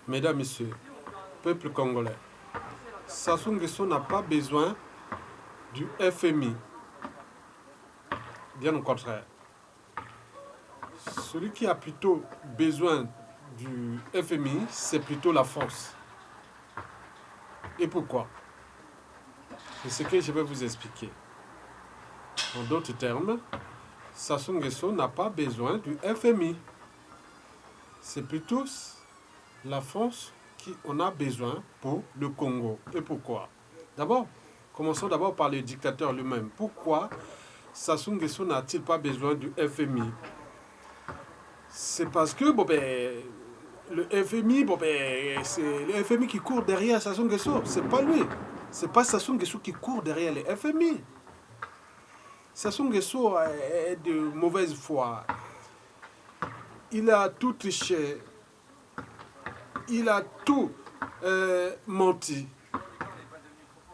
Mesdames, Messieurs, peuple congolais, Sassou Nguesso n'a pas besoin du FMI. Bien au contraire. Celui qui a plutôt besoin du FMI, c'est plutôt la France. Et pourquoi? C'est ce que je vais vous expliquer. En d'autres termes, Sassou Nguesso n'a pas besoin du FMI. C'est plutôt la France qui en a besoin pour le Congo. Et pourquoi? D'abord, commençons d'abord par le dictateur lui-même. Pourquoi Sassou Nguesso n'a-t-il pas besoin du FMI? C'est parce que le FMI, c'est le FMI qui court derrière Sassou Nguesso. C'est pas lui. C'est pas Sassou Nguesso qui court derrière le FMI. Sassou Nguesso est de mauvaise foi. Il a tout triché. Il a tout menti.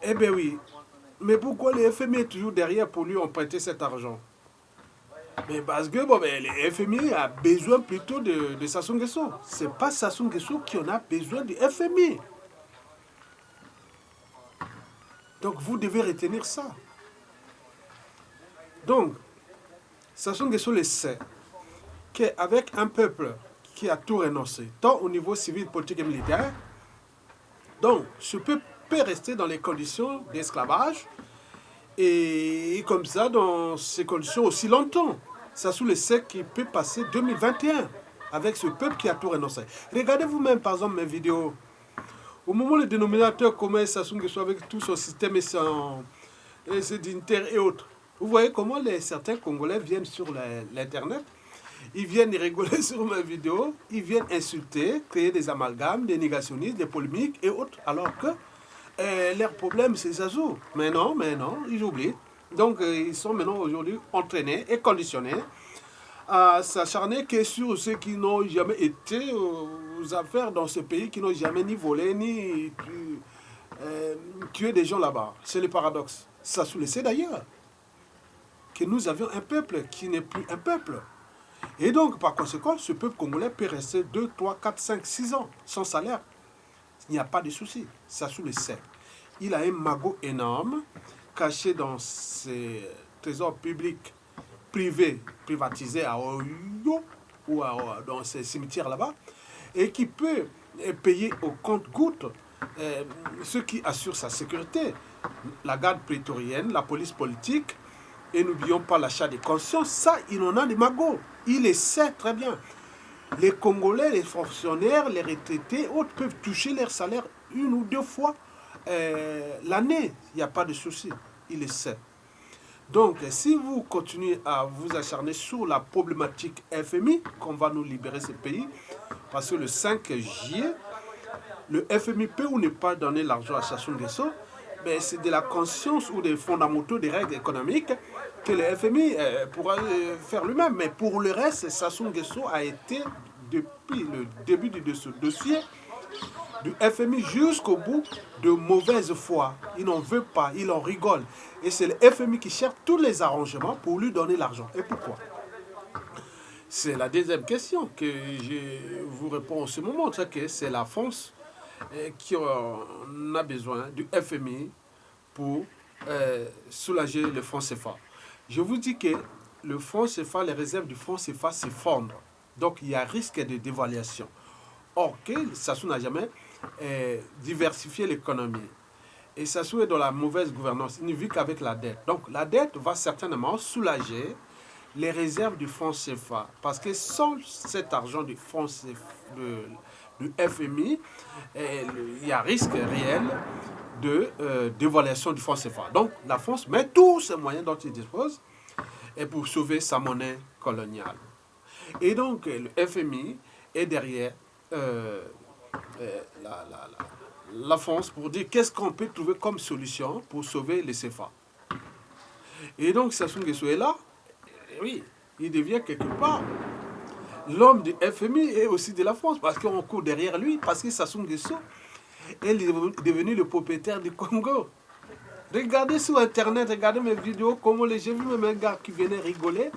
Eh bien oui. Mais pourquoi le FMI est toujours derrière pour lui emprunter cet argent? Mais parce que le FMI a besoin plutôt de Sassou Nguesso. Ce n'est pas Sassou Nguesso qui en a besoin du FMI. Donc vous devez retenir ça. Donc, Sassou Nguesso le sait qu'avec un peuple qui a tout renoncé, tant au niveau civil, politique et militaire, donc ce peuple peut rester dans les conditions d'esclavage et comme ça, dans ces conditions aussi longtemps. Sassou le sait qu'il peut passer 2021 avec ce peuple qui a tout renoncé. Regardez vous-même, par exemple, mes vidéos. Au moment où le dénominateur commun Sassou Nguesso avec tout son système et ses dignitaires et autres, vous voyez comment certains Congolais viennent sur l'Internet, ils viennent rigoler sur mes vidéos, ils viennent insulter, créer des amalgames, des négationnistes, des polémiques et autres, alors que leur problème c'est Sassou. Mais non, ils oublient. Donc ils sont maintenant aujourd'hui entraînés et conditionnés à s'acharner que sur ceux qui n'ont jamais été aux affaires dans ce pays, qui n'ont jamais ni volé, ni tué des gens là-bas. C'est le paradoxe. Sassou le sait d'ailleurs, que nous avions un peuple qui n'est plus un peuple. Et donc, par conséquent, ce peuple congolais peut rester 2, 3, 4, 5, 6 ans sans salaire. Il n'y a pas de souci. Sassou le sait. Il a un magot énorme caché dans ses trésors publics privés, privatisés à Oyo ou dans ces cimetières là-bas, et qui peut payer au compte-gouttes ceux qui assurent sa sécurité, la garde prétorienne, la police politique, et n'oublions pas l'achat des consciences. Ça, il en a des magots. Il le sait très bien. Les Congolais, les fonctionnaires, les retraités, autres peuvent toucher leur salaire 1 ou 2 fois l'année. Il n'y a pas de souci. Il le sait. Donc, si vous continuez à vous acharner sur la problématique FMI, qu'on va nous libérer ce pays, parce que le 5 juillet, le FMI peut ou ne pas donner l'argent à Sassou Nguesso, mais c'est de la conscience ou des fondamentaux des règles économiques que le FMI pourra faire lui-même. Mais pour le reste, Sassou Nguesso a été, depuis le début de ce dossier, du FMI jusqu'au bout, de mauvaise foi. Il n'en veut pas, il en rigole. Et c'est le FMI qui cherche tous les arrangements pour lui donner l'argent. Et pourquoi? C'est la deuxième question que je vous réponds en ce moment. C'est que c'est la France qui en a besoin du FMI pour soulager le franc CFA. Je vous dis que le franc CFA, les réserves du franc CFA s'effondrent. Donc il y a risque de dévaluation. Or, Sassou n'a jamais diversifié l'économie. Et Sassou est dans la mauvaise gouvernance. Il ne vit qu'avec la dette. Donc la dette va certainement soulager les réserves du franc CFA. Parce que sans cet argent du franc CFA, du FMI, il y a risque réel de dévaluation du franc CFA. Donc la France met tous ces moyens dont il dispose et pour sauver sa monnaie coloniale. Et donc le FMI est derrière la France pour dire qu'est-ce qu'on peut trouver comme solution pour sauver les CFA. Et donc Sassou Nguesso est là, et oui, il devient quelque part l'homme du FMI et aussi de la France, parce qu'on court derrière lui, parce que Sassou Nguesso est devenu le propriétaire du Congo. Regardez sur Internet, regardez mes vidéos, comment j'ai vu même un gars qui venait rigoler.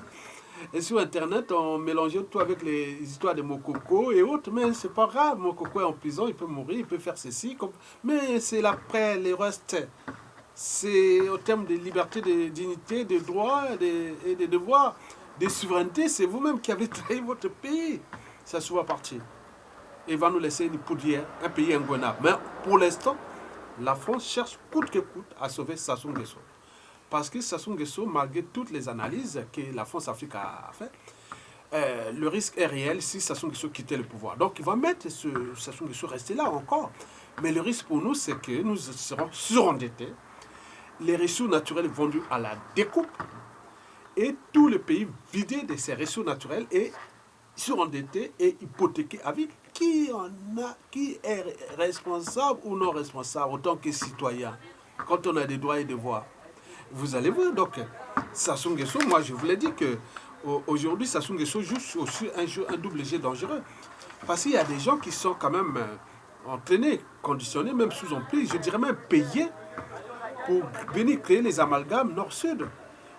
Et sur Internet, on mélangeait tout avec les histoires de Mokoko et autres, mais c'est pas grave. Mokoko est en prison, il peut mourir, il peut faire ceci. Mais c'est l'après, les restes. C'est au terme de liberté, de dignité, de droits et de devoirs, de souveraineté. C'est vous-même qui avez trahi votre pays. Ça se voit partir. Et va nous laisser une poudrière, un pays ingouvernable. Mais pour l'instant, la France cherche coûte que coûte à sauver Sassou Nguesso. Parce que Sassou Nguesso, malgré toutes les analyses que la France-Afrique a fait, le risque est réel si Sassou Nguesso quittait le pouvoir. Donc il va mettre Sassou Nguesso rester là encore. Mais le risque pour nous, c'est que nous serons surendettés, les ressources naturelles vendues à la découpe, et tout le pays vidé de ses ressources naturelles et surendetté et hypothéqué à vie. Qui est responsable ou non responsable, autant que citoyen, quand on a des droits et devoirs? Vous allez voir, donc, Sassou Nguesso, moi je vous l'ai dit que aujourd'hui, Sassou Nguesso joue aussi un double jeu dangereux. Parce qu'il y a des gens qui sont quand même entraînés, conditionnés, même sous emprise, je dirais même payés, pour venir créer les amalgames nord-sud.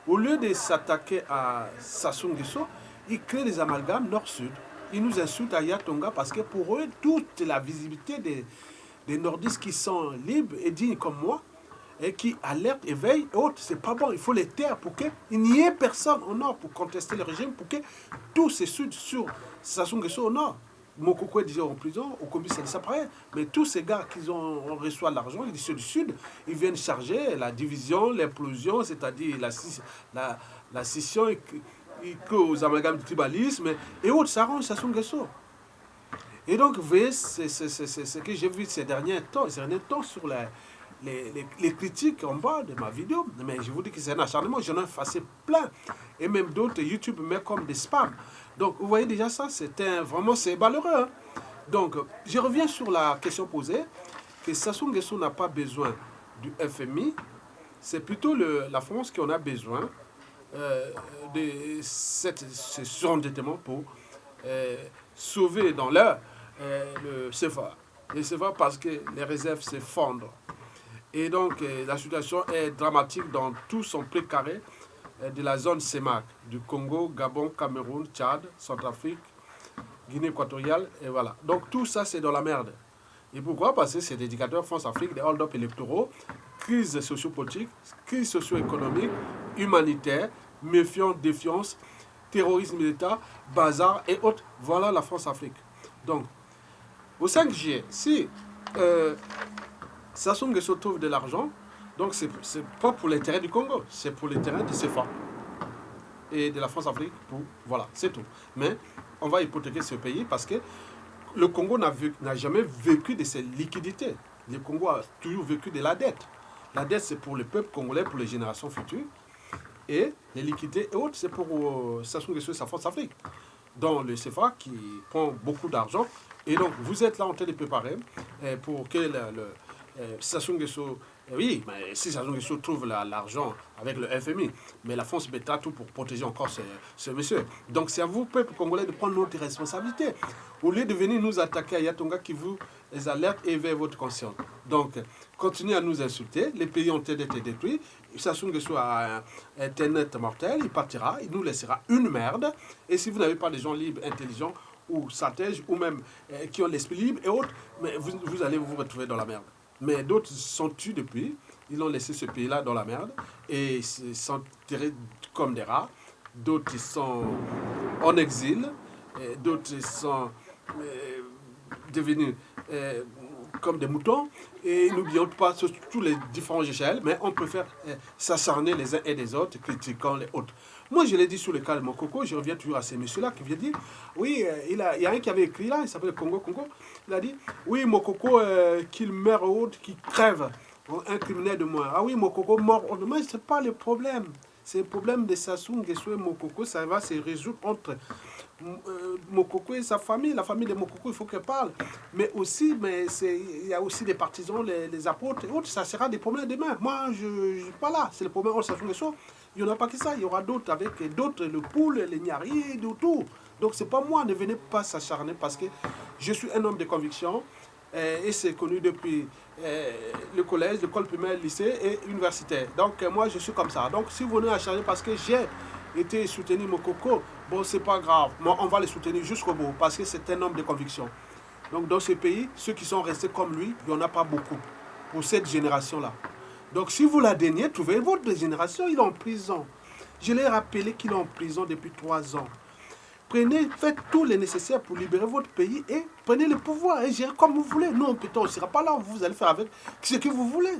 Au lieu de s'attaquer à Sassou Nguesso, ils créent des amalgames nord-sud. Ils nous insultent à Yatonga parce que pour eux, toute la visibilité des nordistes qui sont libres et dignes comme moi, et qui alertent et veillent, et autres, c'est pas bon, il faut les taire pour qu'il n'y ait personne au nord pour contester le régime, pour que tout se soude sur Sassou Nguesso au nord. Mokoko est déjà en prison, au comité ça pareil, mais tous ces gars qui ont reçu l'argent, ceux du sud, ils viennent charger la division, l'implosion, c'est-à-dire la scission aux amalgames du tribalisme et autres, ça arrange Sassou Nguesso. Et donc, vous voyez, c'est ce que j'ai vu ces derniers temps sur les critiques en bas de ma vidéo. Mais je vous dis que c'est un acharnement, j'en ai effacé plein. Et même d'autres, YouTube met comme des spams. Donc, vous voyez déjà ça, vraiment, c'est malheureux. Hein? Donc, je reviens sur la question posée, que Sassou Nguesso n'a pas besoin du FMI, c'est plutôt la France qui en a besoin de ce surendettement pour sauver dans l'heure le CFA. Le CFA parce que les réserves s'effondrent. Et donc la situation est dramatique dans tout son précaré de la zone CEMAC, du Congo, Gabon, Cameroun, Tchad, Centrafrique, Guinée équatoriale, et voilà. Donc tout ça c'est dans la merde. Et pourquoi? Parce que c'est des indicateurs France-Afrique, des hold-up électoraux, crise sociopolitique, crise socio-économique, humanitaire, méfiance, défiance, terrorisme d'État, bazar et autres. Voilà la France-Afrique. Donc, au 5 juillet, si Sassou Nguesso trouve de l'argent, donc c'est pas pour l'intérêt du Congo, c'est pour l'intérêt de CFA et de la France-Afrique. Voilà, c'est tout. Mais on va hypothéquer ce pays parce que le Congo n'a jamais vécu de ses liquidités. Le Congo a toujours vécu de la dette. La dette, c'est pour le peuple congolais, pour les générations futures. Et les liquidités et autres, c'est pour Sassou Nguesso et sa France-Afrique. Dans le CFA qui prend beaucoup d'argent. Et donc, vous êtes là en train de préparer pour que Sassou Nguesso... Oui, mais si Sassou Nguesso trouve l'argent avec le FMI, mais la France mettra tout pour protéger encore ce monsieur. Donc c'est à vous, peuple congolais, de prendre notre responsabilité. Au lieu de venir nous attaquer à Yatonga qui vous alerte et éveille votre conscience. Donc, continuez à nous insulter. Les pays ont été détruits. Sassou Nguesso a un Internet mortel. Il partira. Il nous laissera une merde. Et si vous n'avez pas des gens libres, intelligents, ou stratèges, ou même qui ont l'esprit libre et autres, mais vous allez vous retrouver dans la merde. Mais d'autres sont tués depuis. Ils ont laissé ce pays-là dans la merde. Et ils sont tirés comme des rats. D'autres sont en exil. D'autres sont devenus comme des moutons. Et n'oublions pas sur tous les différents échelles, mais on préfère s'acharner les uns et les autres, critiquant les autres. Moi, je l'ai dit sur le cas de Mokoko, je reviens toujours à ces messieurs-là qui viennent dire, oui, il y a un qui avait écrit là, il s'appelle Congo, il a dit, oui, Mokoko, qu'il meurt ou autre, qu'il crève, un criminel de moins. Ah oui, Mokoko mort, mais ce n'est pas le problème. C'est le problème de Sassou Nguesso et Mokoko, ça va se résoudre entre Mokoko et sa famille. La famille de Mokoko, il faut qu'elle parle. Mais aussi, il y a aussi des partisans, les apôtres et autres, ça sera des problèmes demain. Moi, je ne suis pas là, c'est le problème de Sassou Nguesso. Il n'y en a pas que ça, il y aura d'autres avec d'autres, le poule, les Nyari, tout. Donc c'est pas moi, ne venez pas s'acharner parce que je suis un homme de conviction et c'est connu depuis le collège, l'école primaire, le lycée et universitaire. Donc moi je suis comme ça. Donc si vous venez acharner parce que j'ai été soutenu Mokoko bon, c'est pas grave, moi, on va le soutenir jusqu'au bout, parce que c'est un homme de conviction. Donc dans ce pays, ceux qui sont restés comme lui, il n'y en a pas beaucoup pour cette génération-là. Donc si vous la daignez, trouvez votre génération, il est en prison. Je l'ai rappelé qu'il est en prison depuis 3 ans. Prenez, faites tout le nécessaire pour libérer votre pays et prenez le pouvoir et gérez comme vous voulez. Nous, on ne sera pas là, vous allez faire avec ce que vous voulez.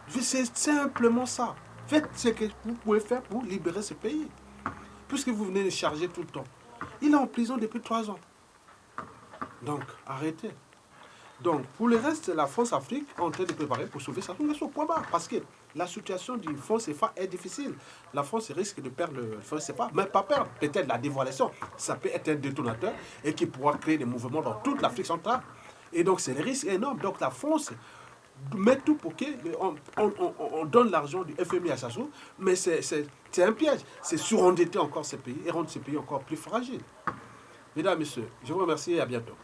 C'est simplement ça. Faites ce que vous pouvez faire pour libérer ce pays. Puisque vous venez de charger tout le temps. Il est en prison depuis 3 ans. Donc, arrêtez. Donc, pour le reste, la France-Afrique est en train de préparer pour sauver Sassou Nguesso, point barre. Parce que la situation du fonds CFA est difficile. La France risque de perdre le fonds CFA, mais pas perdre. Peut-être la dévaluation, ça peut être un détonateur et qui pourra créer des mouvements dans toute l'Afrique centrale. Et donc, c'est le risque énorme. Donc, la France met tout pour qu'on donne l'argent du FMI à Sassou, mais c'est un piège. C'est surendetter encore ces pays et rendre ces pays encore plus fragiles. Mesdames, Messieurs, je vous remercie et à bientôt.